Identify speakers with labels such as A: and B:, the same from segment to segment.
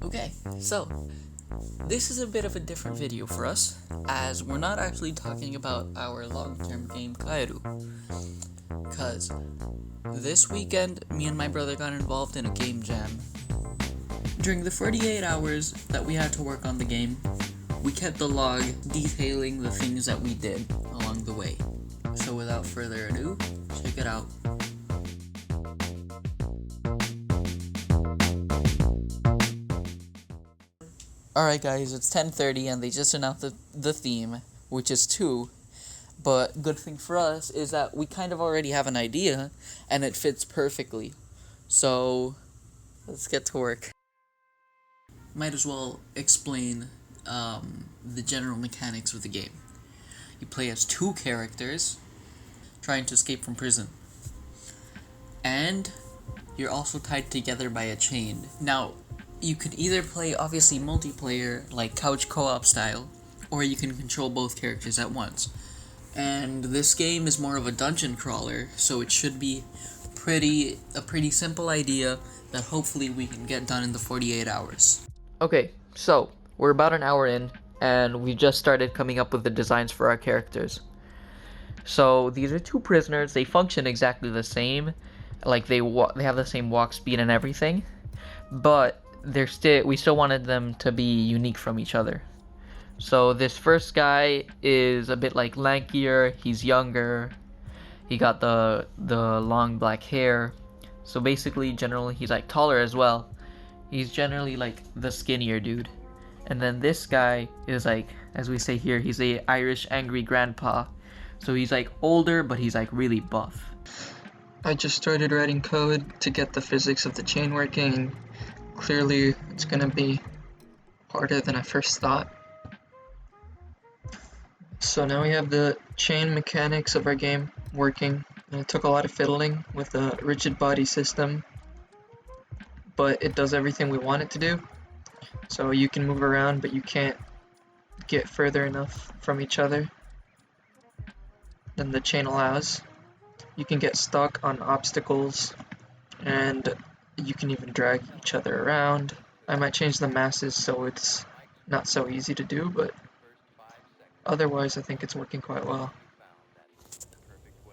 A: Okay, so this is a bit of a different video for us, as we're not actually talking about our long-term game Kairu, because this weekend, me and my brother got involved in a game jam. During the 48 hours that we had to work on the game, we kept the log detailing the things that we did along the way. So without further ado, check it out. Alright guys, it's 10:30 and they just announced the theme, which is 2. But good thing for us is that we kind of already have an idea and it fits perfectly. So let's get to work. Might as well explain the general mechanics of the game. You play as 2 characters trying to escape from prison. And you're also tied together by a chain. Now, you could either play obviously multiplayer, like couch co-op style, or you can control both characters at once. And this game is more of a dungeon crawler, so it should be a pretty simple idea that hopefully we can get done in the 48 hours. Okay, so we're about an hour in, and we just started coming up with the designs for our characters. So these are 2 prisoners. They function exactly the same, like they have the same walk speed and everything, but we still wanted them to be unique from each other. So this first guy is a bit like lankier, he's younger, he got the long black hair. So basically, generally, he's like taller as well. He's generally like the skinnier dude. And then this guy is like, as we say here, he's a Irish angry grandpa. So he's like older, but he's like really buff.
B: I just started writing code to get the physics of the chain working. Clearly, it's gonna be harder than I first thought. So now we have the chain mechanics of our game working. And it took a lot of fiddling with a rigid body system, but it does everything we want it to do. So you can move around, but you can't get further enough from each other than the chain allows. You can get stuck on obstacles, and you can even drag each other around. I might change the masses so it's not so easy to do, but otherwise I think it's working quite well.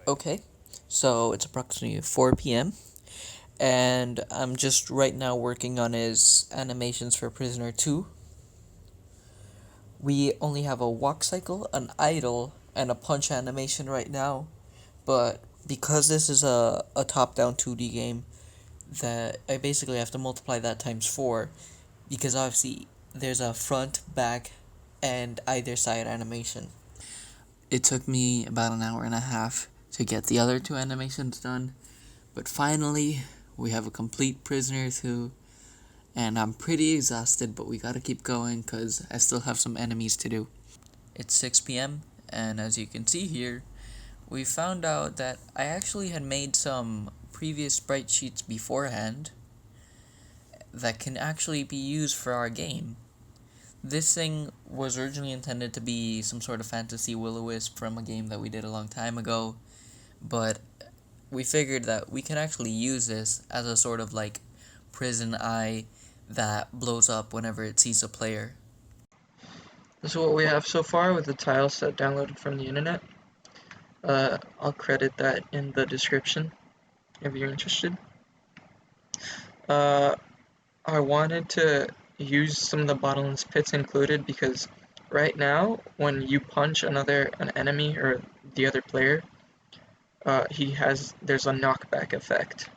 A: Okay, so it's approximately 4 p.m. and I'm just right now working on his animations for Prisoner 2. We only have a walk cycle, an idle, and a punch animation right now, but because this is a top-down 2D game, that I basically have to multiply that times 4, because obviously there's a front, back, and either side animation. It took me about an hour and a half to get the other 2 animations done, but finally we have a complete Prisoner 2, and I'm pretty exhausted, but we gotta keep going because I still have some enemies to do. It's 6 p.m., and as you can see here, we found out that I actually had made some previous sprite sheets beforehand that can actually be used for our game. This thing was originally intended to be some sort of fantasy will-o-wisp from a game that we did a long time ago, but we figured that we can actually use this as a sort of like prison eye that blows up whenever it sees a player.
B: This is what we have so far with the Tileset downloaded from the internet. I'll credit that in the description if you're interested. I wanted to use some of the bottomless pits included because right now when you punch an enemy or the other player, there's a knockback effect.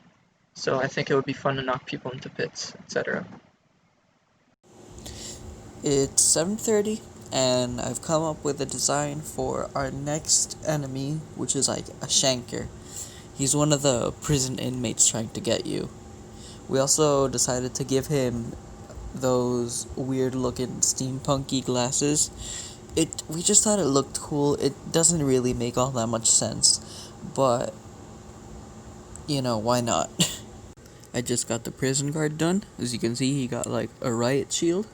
B: So I think it would be fun to knock people into pits, etc.
A: It's 7:30 and I've come up with a design for our next enemy, which is like a shanker. He's one of the prison inmates trying to get you. We also decided to give him those weird looking steampunky glasses. We just thought it looked cool. It doesn't really make all that much sense, but why not? I just got the prison guard done. As you can see, he got like a riot shield.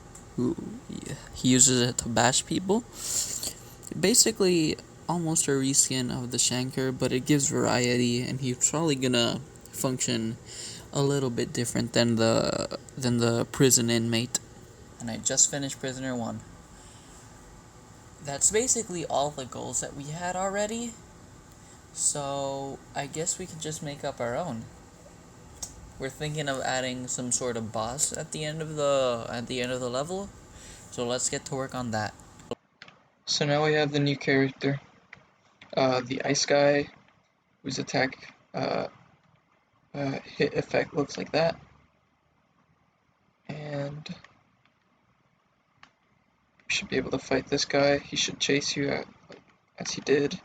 A: He uses it to bash people. Basically, almost a reskin of the Shanker, but it gives variety, and he's probably gonna function a little bit different than the prison inmate. And I just finished Prisoner 1. That's basically all the goals that we had already. So I guess we could just make up our own. We're thinking of adding some sort of boss at the end of the level. So let's get to work on that.
B: So now we have the new character, the ice guy, whose attack hit effect looks like that. And you should be able to fight this guy. He should chase you as he did.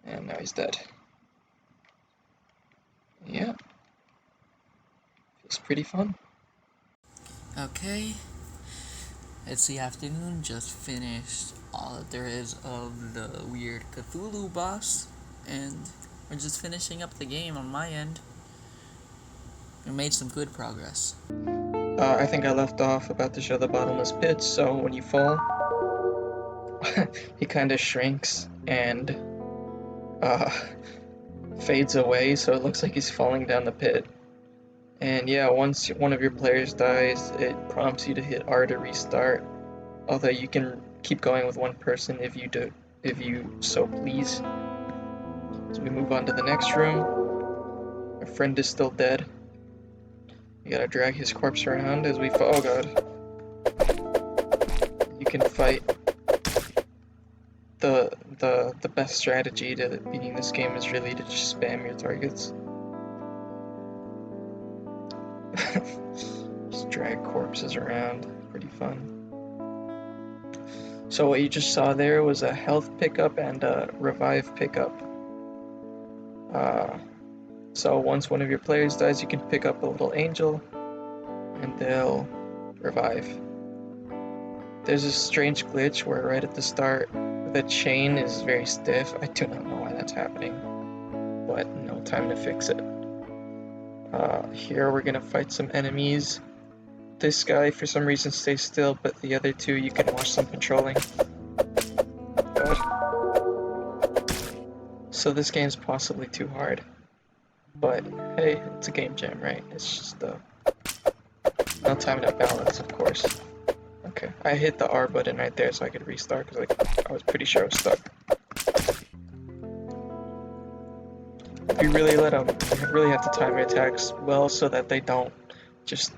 B: And now he's dead. Yeah, it's pretty fun.
A: Okay. It's the afternoon, just finished all that there is of the weird Cthulhu boss, and we're just finishing up the game on my end. We made some good progress.
B: I think I left off about to show the bottomless pit, so when you fall, he kind of shrinks and fades away, so it looks like he's falling down the pit. And yeah, once one of your players dies, it prompts you to hit R to restart, although you can keep going with one person if you so please. So we move on to the next room. Our friend is still dead. You gotta drag his corpse around as we fall. Oh god. You can fight. The best strategy to beating this game is really to just spam your targets. Just drag corpses around. Pretty fun. So what you just saw there was a health pickup and a revive pickup. So once one of your players dies, you can pick up a little angel and they'll revive. There's a strange glitch where right at the start the chain is very stiff. I do not know why that's happening, but no time to fix it. Here we're gonna fight some enemies. This guy for some reason stays still, but the other two you can watch them controlling. God. So this game's possibly too hard. But hey, it's a game jam, right? It's just no time to balance, of course. Okay, I hit the R button right there so I could restart because I was pretty sure I was stuck. You really really have to time your attacks well so that they don't just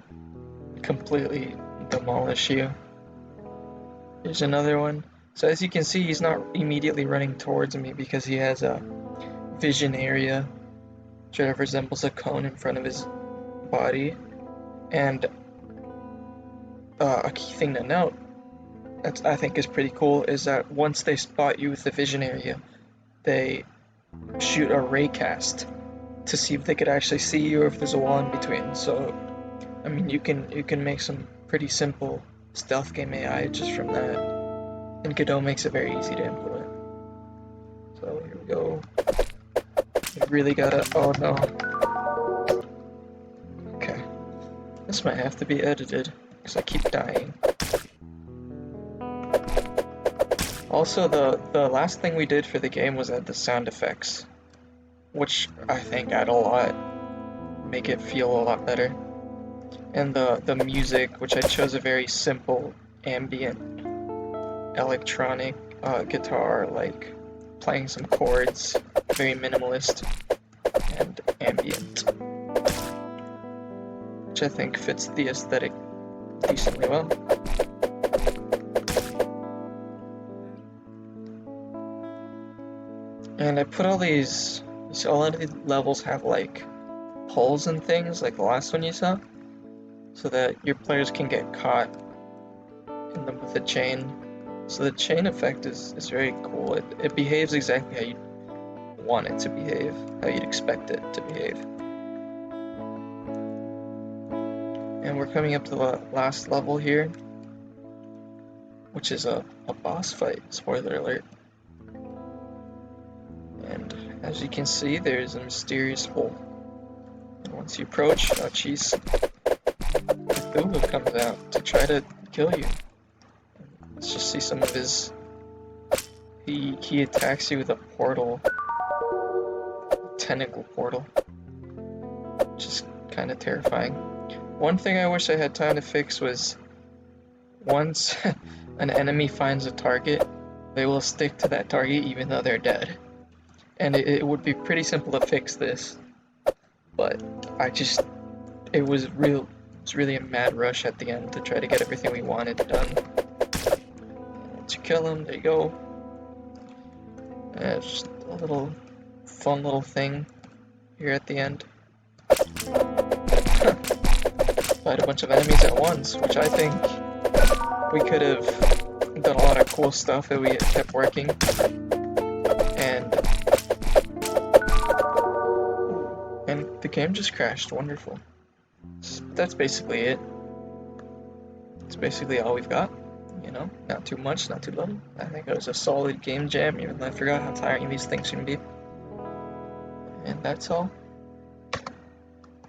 B: completely demolish you. Here's another one. So as you can see, he's not immediately running towards me because he has a vision area which resembles a cone in front of his body. And a key thing to note that I think is pretty cool is that once they spot you with the vision area, they shoot a ray cast to see if they could actually see you or if there's a wall in between. So I mean, you can make some pretty simple stealth game AI just from that, and Godot makes it very easy to implement. So here we go. You really gotta. Oh no. Okay, this might have to be edited because I keep dying. Also, the last thing we did for the game was add the sound effects, which I think add a lot, make it feel a lot better. And the music, which I chose a very simple ambient electronic guitar, like playing some chords, very minimalist and ambient, which I think fits the aesthetic decently well. And I put all these, so a lot of the levels have like holes and things, like the last one you saw, so that your players can get caught in them with a chain. So the chain effect is very cool. It behaves exactly how you'd want it to behave, how you'd expect it to behave. And we're coming up to the last level here, which is a boss fight, spoiler alert. And as you can see, there's a mysterious hole. And once you approach, oh jeez, Cthulhu comes out to try to kill you. Let's just see some of his... He attacks you with a portal. Tentacle portal. which is kind of terrifying. One thing I wish I had time to fix was once an enemy finds a target, they will stick to that target even though they're dead. And it would be pretty simple to fix this, but it's really a mad rush at the end to try to get everything we wanted done. Once you kill him, there you go. It's just a little fun little thing here at the end. Fight a bunch of enemies at once, which I think we could have done a lot of cool stuff if we had kept working. And the game just crashed. Wonderful. That's basically it. That's basically all we've got. You know, not too much, not too little. I think it was a solid game jam, even though I forgot how tiring these things can be. And that's all.